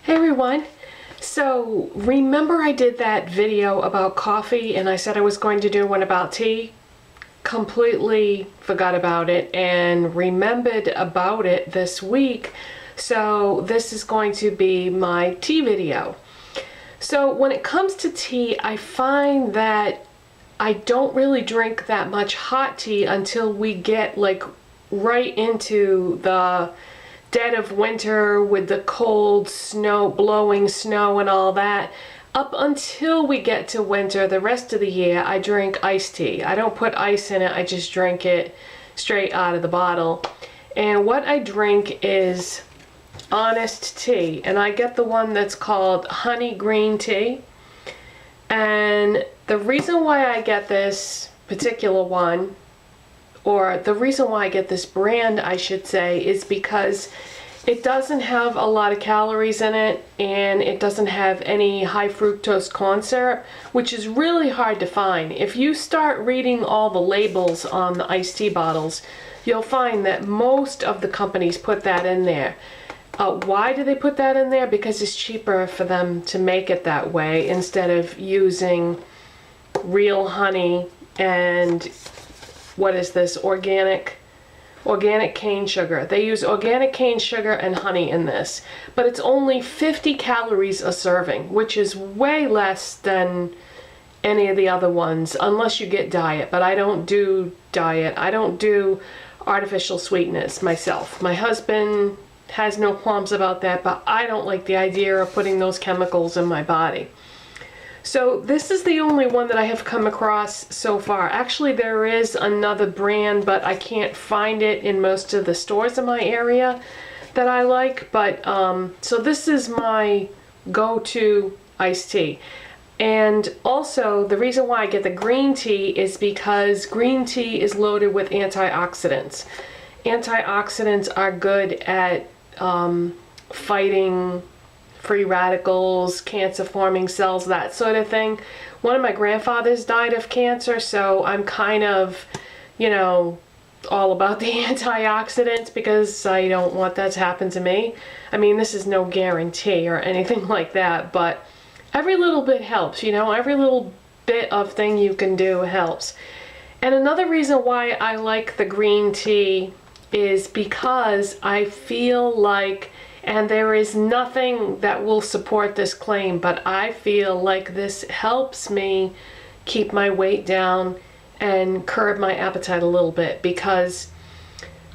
Hey everyone. So remember I did that video about coffee and I said I was going to do one about tea? Completely forgot about it and remembered about it this week. So this is going to be my tea video. So when it comes to tea, I find that I don't really drink that much hot tea until we get like right into the dead of winter with the cold snow, blowing snow and all that. Up until we get to winter, the rest of the year, I drink iced tea. I don't put ice in it, I just drink it straight out of the bottle. And what I drink is honest tea, and I get the one that's called honey green tea. And the reason why I get this particular one, or the reason why I get this brand, I should say, is because it doesn't have a lot of calories in it and it doesn't have any high fructose corn syrup, which is really hard to find. If you start reading all the labels on the iced tea bottles, you'll find that most of the companies put that in there. Why do they put that in there? Because it's cheaper for them to make it that way instead of using real honey and what is this, organic cane sugar. They use organic cane sugar and honey in this, but it's only 50 calories a serving, which is way less than any of the other ones, unless you get diet. But I don't do diet. I don't do artificial sweetness myself. My husband has no qualms about that, but I don't like the idea of putting those chemicals in my body. So this is the only one that I have come across so far. Actually, there is another brand, but I can't find it in most of the stores in my area that I like. But so this is my go-to iced tea. And also, the reason why I get the green tea is because green tea is loaded with antioxidants. Antioxidants are good at fighting free radicals, cancer-forming cells, that sort of thing. One of my grandfathers died of cancer, so I'm kind of, you know, all about the antioxidants because I don't want that to happen to me. I mean, this is no guarantee or anything like that, but every little bit helps, you know, every little bit of thing you can do helps. And another reason why I like the green tea is because I feel like, and there is nothing that will support this claim, but I feel like this helps me keep my weight down and curb my appetite a little bit, because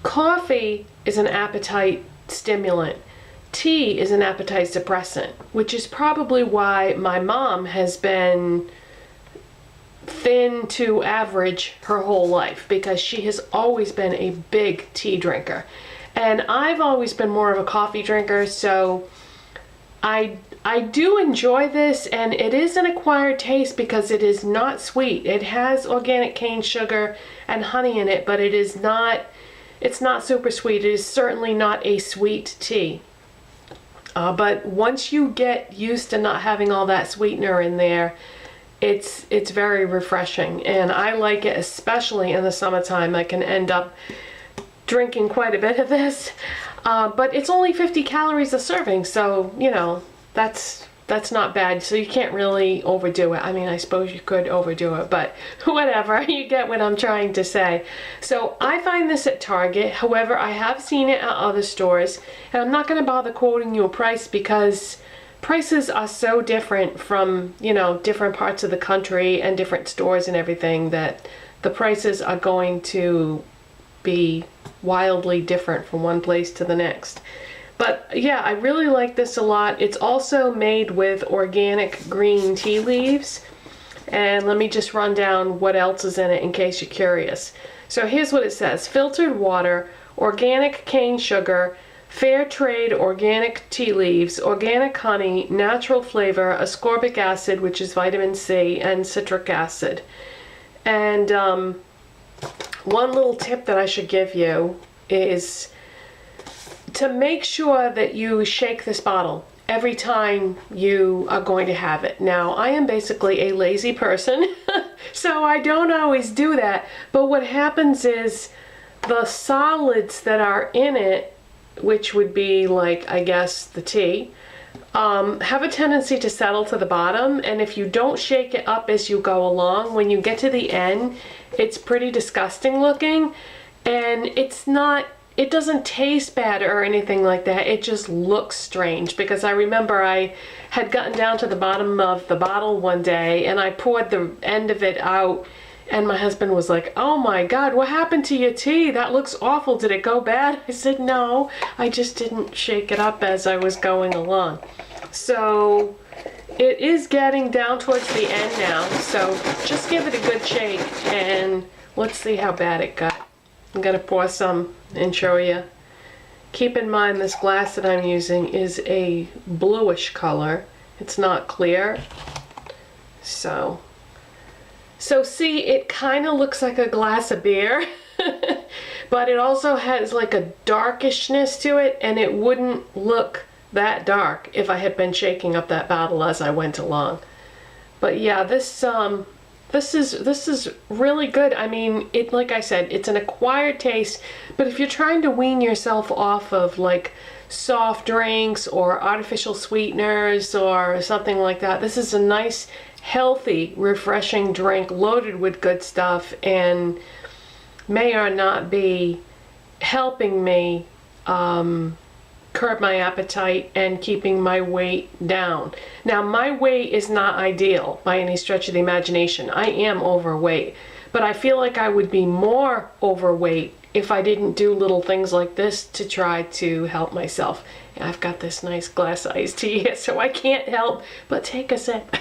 coffee is an appetite stimulant. Tea is an appetite suppressant, which is probably why my mom has been thin to average her whole life, because she has always been a big tea drinker. And I've always been more of a coffee drinker, so I do enjoy this, and it is an acquired taste because it is not sweet. It has organic cane sugar and honey in it, but it's not super sweet. It is certainly not a sweet tea. But once you get used to not having all that sweetener in there, it's very refreshing, and I like it, especially in the summertime. I can end up drinking quite a bit of this, but it's only 50 calories a serving, so you know, that's not bad. So you can't really overdo it. I mean, I suppose you could overdo it, but whatever, you get what I'm trying to say. So I find this at Target. However, I have seen it at other stores, and I'm not going to bother quoting you a price because prices are so different from, you know, different parts of the country and different stores and everything, that the prices are going to be wildly different from one place to the next. But yeah, I really like this a lot. It's also made with organic green tea leaves, and let me just run down what else is in it in case you're curious. So here's what it says: filtered water, organic cane sugar, fair trade organic tea leaves, organic honey, natural flavor, ascorbic acid, which is vitamin C, and citric acid. And one little tip that I should give you is to make sure that you shake this bottle every time you are going to have it. Now, I am basically a lazy person, so I don't always do that, but what happens is the solids that are in it, which would be like, I guess, the tea, have a tendency to settle to the bottom, and if you don't shake it up as you go along, when you get to the end, it's pretty disgusting looking, and it doesn't taste bad or anything like that. It just looks strange, because I remember I had gotten down to the bottom of the bottle one day and I poured the end of it out, and my husband was like, "Oh my God, what happened to your tea? That looks awful. Did it go bad?" I said, "No, I just didn't shake it up as I was going along." So it is getting down towards the end now, so just give it a good shake and let's see how bad it got. I'm gonna pour some and show you. Keep in mind this glass that I'm using is a bluish color. It's not clear. So see, it kind of looks like a glass of beer, but it also has like a darkishness to it, and it wouldn't look that dark if I had been shaking up that bottle as I went along. But yeah, this is really good. I mean, like I said, it's an acquired taste, but if you're trying to wean yourself off of like soft drinks or artificial sweeteners or something like that, this is a nice, healthy, refreshing drink loaded with good stuff, and may or not be helping me curb my appetite and keeping my weight down. Now, my weight is not ideal by any stretch of the imagination. I am overweight, but I feel like I would be more overweight if I didn't do little things like this to try to help myself. I've got this nice glass of iced tea here, so I can't help but take a sip.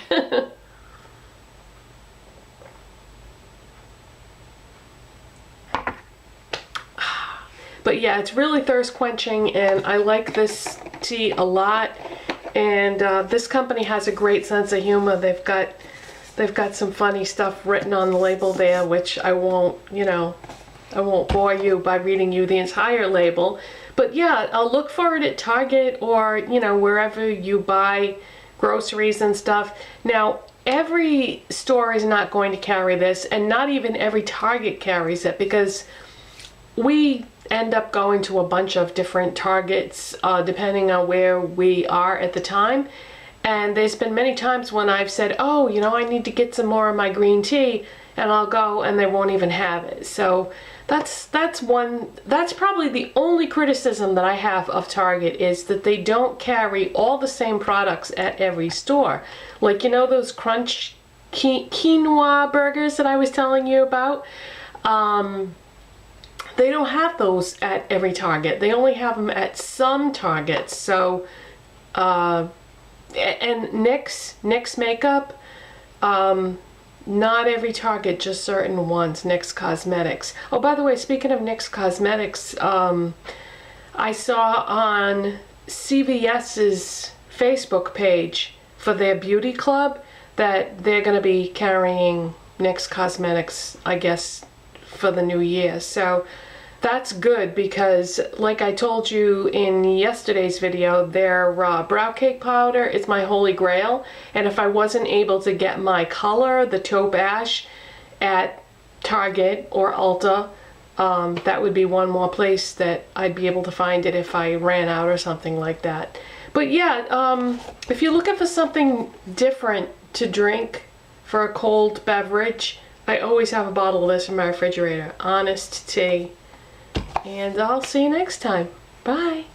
But yeah, it's really thirst quenching, and I like this tea a lot. And this company has a great sense of humor. They've got some funny stuff written on the label there, which I won't bore you by reading you the entire label. But yeah, I'll look for it at Target or wherever you buy groceries and stuff. Now, every store is not going to carry this, and not even every Target carries it, because we end up going to a bunch of different Targets depending on where we are at the time. And there's been many times when I've said, "Oh, I need to get some more of my green tea," and I'll go and they won't even have it. So that's probably the only criticism that I have of Target, is that they don't carry all the same products at every store. Like, those crunch quinoa burgers that I was telling you about? They don't have those at every Target. They only have them at some Targets. So, and NYX makeup, not every Target, just certain ones. NYX Cosmetics. Oh, by the way, speaking of NYX Cosmetics, I saw on CVS's Facebook page for their beauty club that they're going to be carrying NYX Cosmetics, I guess, for the new year. So that's good, because like I told you in yesterday's video, their brow cake powder is my holy grail, and if I wasn't able to get my color, the Taupe Ash, at Target or Ulta, that would be one more place that I'd be able to find it if I ran out or something like that. But yeah, if you're looking for something different to drink for a cold beverage, I always have a bottle of this in my refrigerator. Honest tea. And I'll see you next time. Bye.